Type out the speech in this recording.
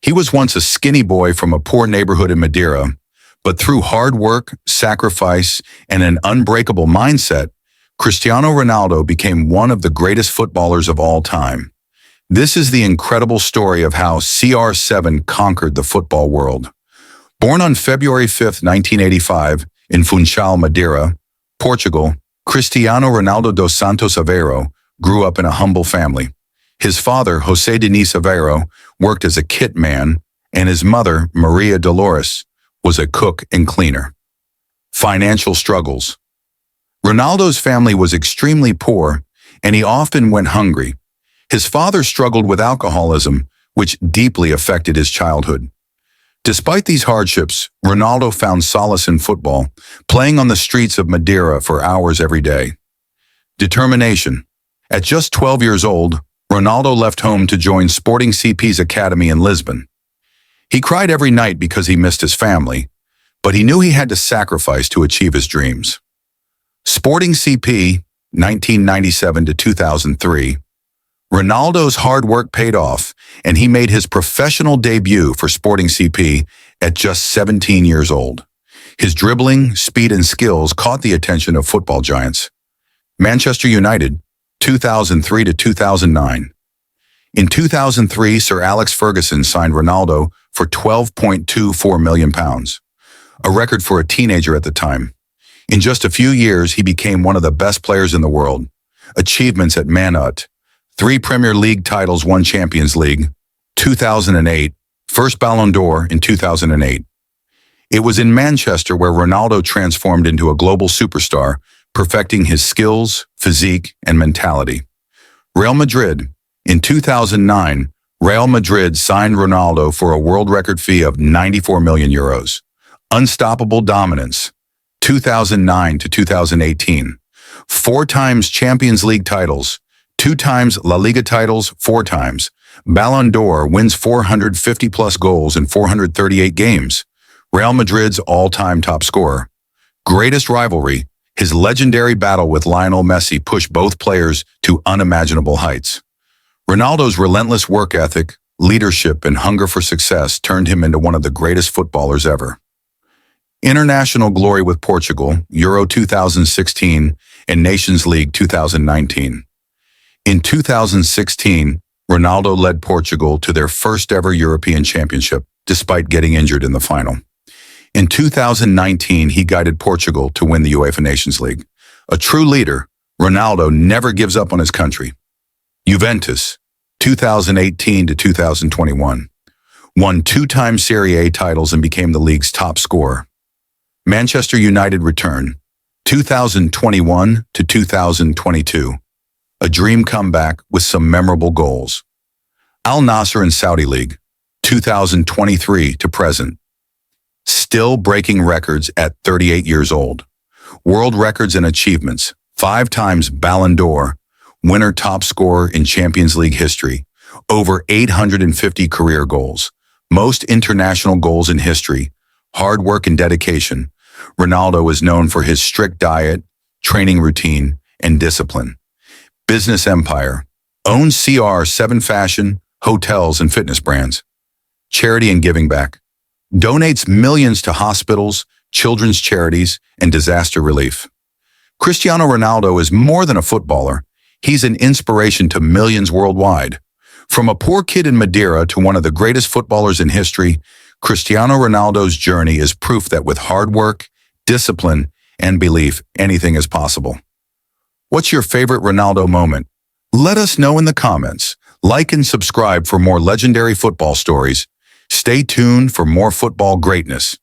He was once a skinny boy from a poor neighborhood in Madeira, but through hard work, sacrifice, and an unbreakable mindset, Cristiano Ronaldo became one of the greatest footballers of all time. This is the incredible story of how CR7 conquered the football world. Born on February 5, 1985, in Funchal, Madeira, Portugal, Cristiano Ronaldo dos Santos Aveiro grew up in a humble family. His father, José Diniz Aveiro, worked as a kit man, and his mother, Maria Dolores, was a cook and cleaner. Financial struggles. Ronaldo's family was extremely poor, and he often went hungry. His father struggled with alcoholism, which deeply affected his childhood. Despite these hardships, Ronaldo found solace in football, playing on the streets of Madeira for hours every day. Determination. At just 12 years old, Ronaldo left home to join Sporting CP's academy in Lisbon. He cried every night because he missed his family, but he knew he had to sacrifice to achieve his dreams. Sporting CP, 1997 to 2003. Ronaldo's hard work paid off, and he made his professional debut for Sporting CP at just 17 years old. His dribbling, speed, and skills caught the attention of football giants. Manchester United, 2003 to 2009. In 2003, Sir Alex Ferguson signed Ronaldo for £12.24 million, a record for a teenager at the time. In just a few years, he became one of the best players in the world. Achievements at Man Ut: 3 Premier League titles, 1 Champions League, 2008, first Ballon d'Or in 2008. It was in Manchester where Ronaldo transformed into a global superstar, perfecting his skills, physique, and mentality. Real Madrid. In 2009, Real Madrid signed Ronaldo for a world record fee of €94 million. Unstoppable dominance. 2009 to 2018. 4 times Champions League titles, 2 times La Liga titles, 4 times. Ballon d'Or, wins 450-plus goals in 438 games. Real Madrid's all-time top scorer. Greatest rivalry. His legendary battle with Lionel Messi pushed both players to unimaginable heights. Ronaldo's relentless work ethic, leadership, and hunger for success turned him into one of the greatest footballers ever. International glory with Portugal, Euro 2016, and Nations League 2019. In 2016, Ronaldo led Portugal to their first ever European Championship, despite getting injured in the final. In 2019, he guided Portugal to win the UEFA Nations League. A true leader, Ronaldo never gives up on his country. Juventus, 2018 to 2021. Won 2-time Serie A titles and became the league's top scorer. Manchester United return, 2021 to 2022. A dream comeback with some memorable goals. Al Nassr in Saudi League, 2023 to present. Still breaking records at 38 years old. World records and achievements: 5 times Ballon d'Or, winner top scorer in Champions League history, over 850 career goals, most international goals in history, hard work and dedication. Ronaldo is known for his strict diet, training routine, and discipline. Business empire: owns CR7 fashion, hotels, and fitness brands. Charity and giving back: donates millions to hospitals, children's charities, and disaster relief. Cristiano Ronaldo is more than a footballer. He's an inspiration to millions worldwide. From a poor kid in Madeira to one of the greatest footballers in history, Cristiano Ronaldo's journey is proof that with hard work, discipline, and belief, anything is possible. What's your favorite Ronaldo moment? Let us know in the comments. Like and subscribe for more legendary football stories. Stay tuned for more football greatness.